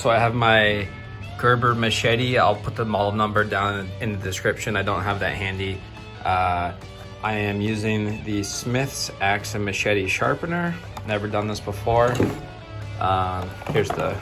So I have my Gerber machete. I'll put the model number down in the description. I don't have that handy. I am using the Smith's Axe and Machete Sharpener. Never done this before. Here's the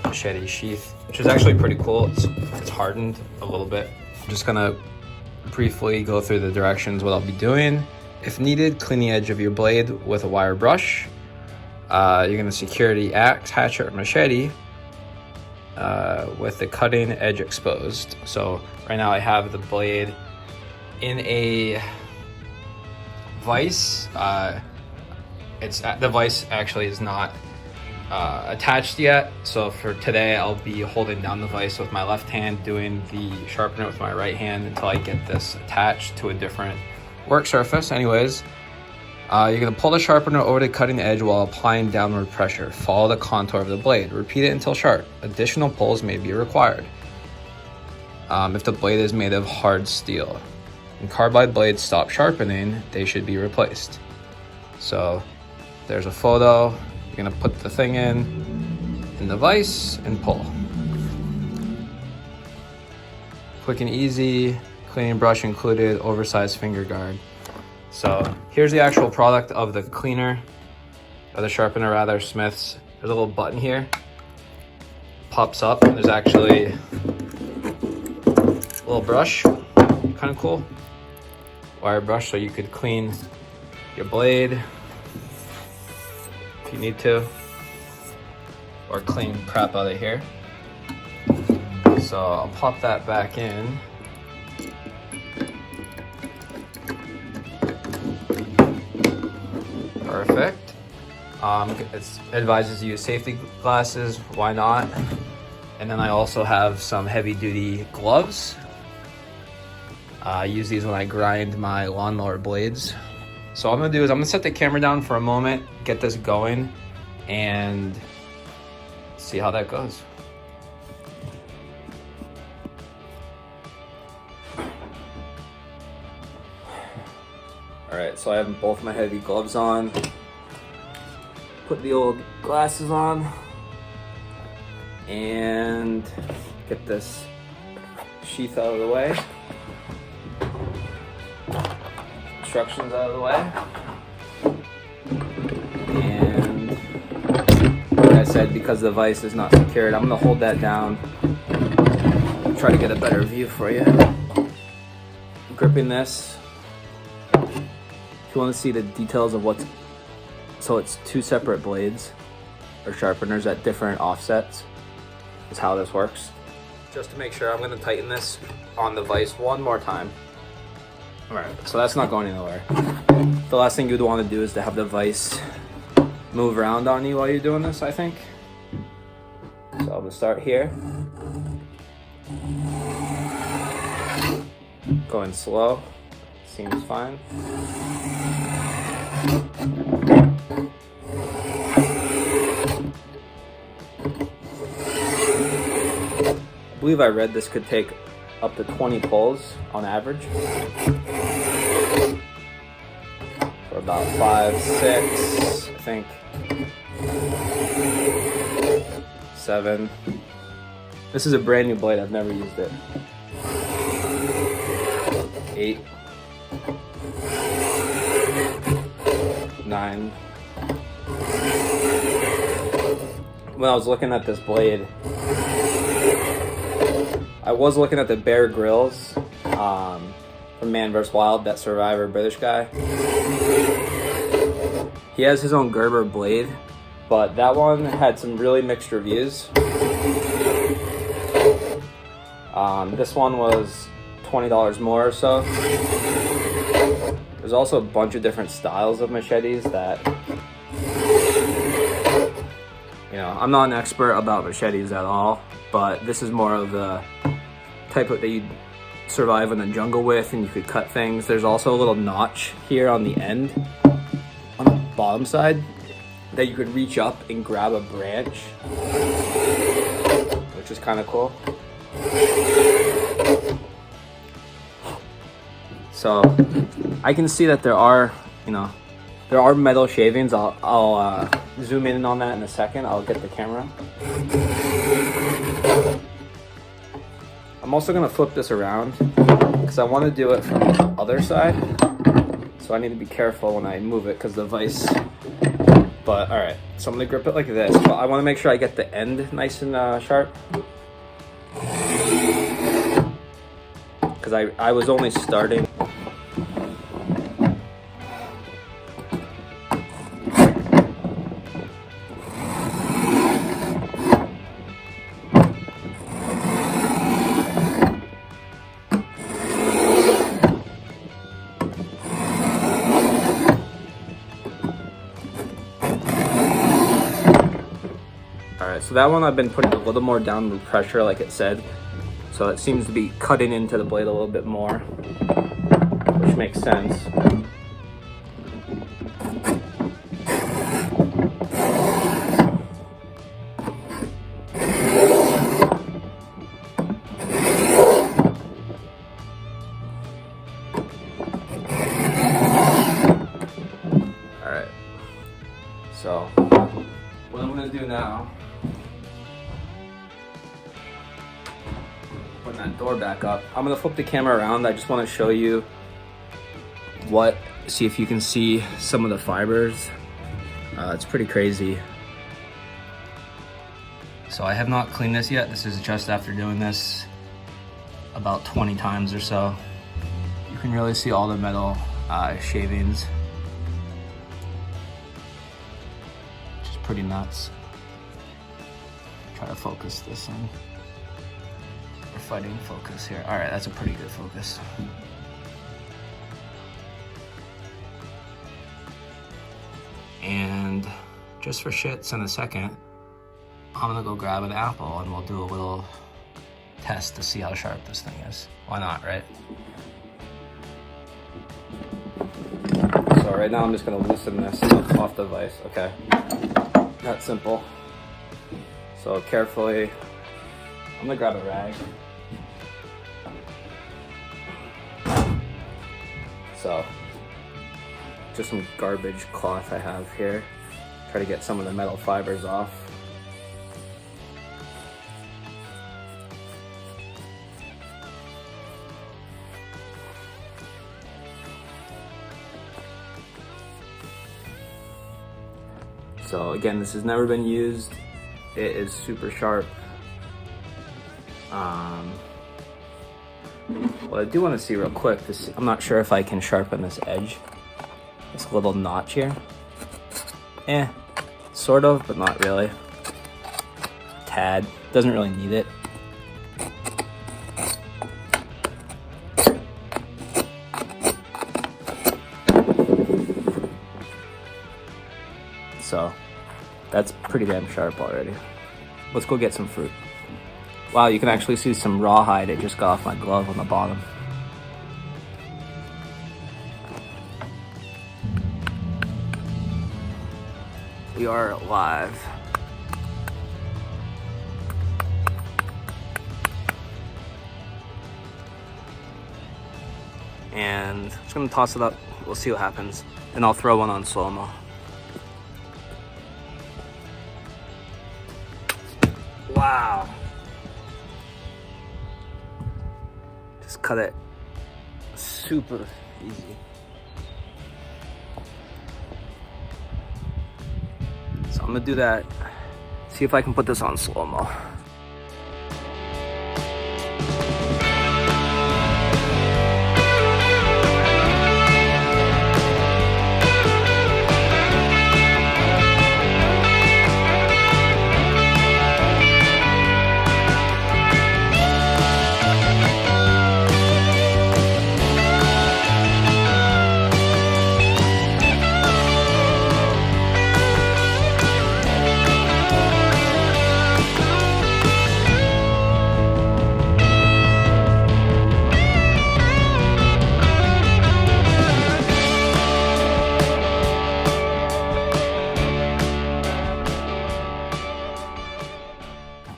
machete sheath, which is actually pretty cool. It's hardened a little bit. I'm just gonna briefly go through the directions, what I'll be doing. If needed, clean the edge of your blade with a wire brush. You're gonna secure the axe, hatchet, or machete with the cutting edge exposed. So right now I have the blade in a vise. The vise actually is not attached yet. So for today, I'll be holding down the vise with my left hand, doing the sharpener with my right hand until I get this attached to a different work surface. Anyways, you're gonna pull the sharpener over the cutting edge while applying downward pressure. Follow the contour of the blade. Repeat it until sharp. Additional pulls may be required if the blade is made of hard steel. When carbide blades stop sharpening, they should be replaced. So there's a photo. You're gonna put the thing in the vise and pull. Quick and easy, cleaning brush included, oversized finger guard. So here's the actual product of the cleaner, or the sharpener rather, Smith's. There's a little button here, pops up, and there's actually a little brush, kind of cool. Wire brush, so you could clean your blade if you need to, or clean crap out of here. So I'll pop that back in. Perfect. It advises you use safety glasses, why not? And then I also have some heavy duty gloves. I use these when I grind my lawnmower blades. So what I'm gonna do is I'm gonna set the camera down for a moment, get this going, and see how that goes. All right, so I have both my heavy gloves on. Put the old glasses on and get this sheath out of the way. Instructions out of the way. And like I said, because the vise is not secured, I'm gonna hold that down, try to get a better view for you. Gripping this. If you want to see the details of so it's two separate blades or sharpeners at different offsets is how this works. Just to make sure, I'm going to tighten this on the vise one more time. All right, so that's not going anywhere. The last thing you'd want to do is to have the vise move around on you while you're doing this, I think. So I'm going to start here. Going slow. Seems fine. I believe I read this could take up to 20 pulls on average. For about 5, 6, I think. 7. This is a brand new blade, I've never used it. 8. 9. When I was looking at this blade, I was looking at the Bear Grylls from Man vs. Wild, that Survivor British guy. He has his own Gerber blade, but that one had some really mixed reviews. This one was $20 more or so. There's also a bunch of different styles of machetes that, you know, I'm not an expert about machetes at all, but this is more of the type that you'd survive in the jungle with, and you could cut things. There's also a little notch here on the end, on the bottom side, that you could reach up and grab a branch, which is kind of cool. So I can see that there are, there are metal shavings. I'll zoom in on that in a second. I'll get the camera. I'm also gonna flip this around because I want to do it from the other side. So I need to be careful when I move it because the vise. But all right, so I'm gonna grip it like this. But I want to make sure I get the end nice and sharp. Because I was only starting. Alright, so that one I've been putting a little more downward pressure like it said. So it seems to be cutting into the blade a little bit more, which makes sense. Alright, so what I'm going to do now, putting that door back up, I'm going to flip the camera around. I just want to show you see if you can see some of the fibers. It's pretty crazy. So I have not cleaned this yet. This is just after doing this about 20 times or so. You can really see all the metal shavings. Which is pretty nuts. Try to focus this in. We're fighting focus here. All right, that's a pretty good focus. And just for shits in a second, I'm gonna go grab an apple and we'll do a little test to see how sharp this thing is. Why not, right? So right now I'm just gonna loosen this off the vise, okay? That simple. So carefully, I'm gonna grab a rag. So, just some garbage cloth I have here. Try to get some of the metal fibers off. So again, this has never been used. It is super sharp. What I do want to see real quick, I'm not sure if I can sharpen this edge. This little notch here. Sort of, but not really. Tad. Doesn't really need it. So, that's pretty damn sharp already. Let's go get some fruit. Wow, you can actually see some rawhide. It just got off my glove on the bottom. We are live. And I'm just gonna toss it up. We'll see what happens. And I'll throw one on slow-mo. Wow. Just cut it super easy. So I'm gonna do that. See if I can put this on slow-mo.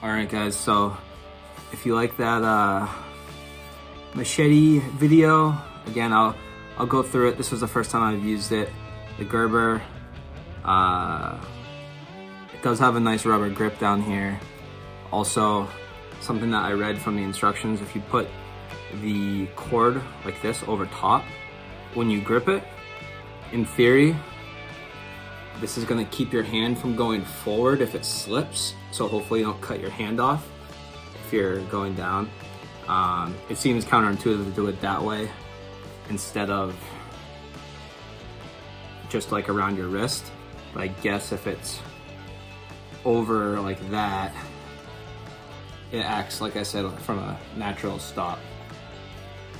Alright guys, so if you like that machete video, again I'll go through it. This was the first time I've used it. The Gerber, it does have a nice rubber grip down here. Also, something that I read from the instructions. If you put the cord like this over top, when you grip it, in theory, this is gonna keep your hand from going forward if it slips. So hopefully you don't cut your hand off if you're going down. It seems counterintuitive to do it that way instead of just like around your wrist. But I guess if it's over like that, it acts, like I said, from a natural stop.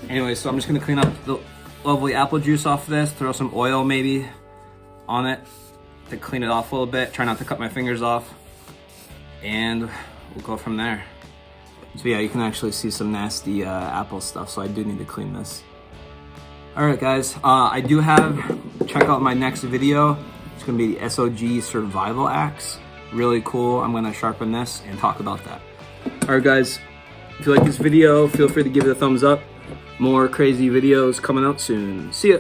Anyway, so I'm just gonna clean up the lovely apple juice off this, throw some oil maybe on it to clean it off a little bit. Try not to cut my fingers off, and we'll go from there. So yeah, you can actually see some nasty apple stuff, so I do need to clean this. All right, guys, I do have, check out my next video. It's gonna be the SOG Survival Axe. Really cool. I'm gonna sharpen this and talk about that. All right, guys, if you like this video, feel free to give it a thumbs up. More crazy videos coming out soon. See ya.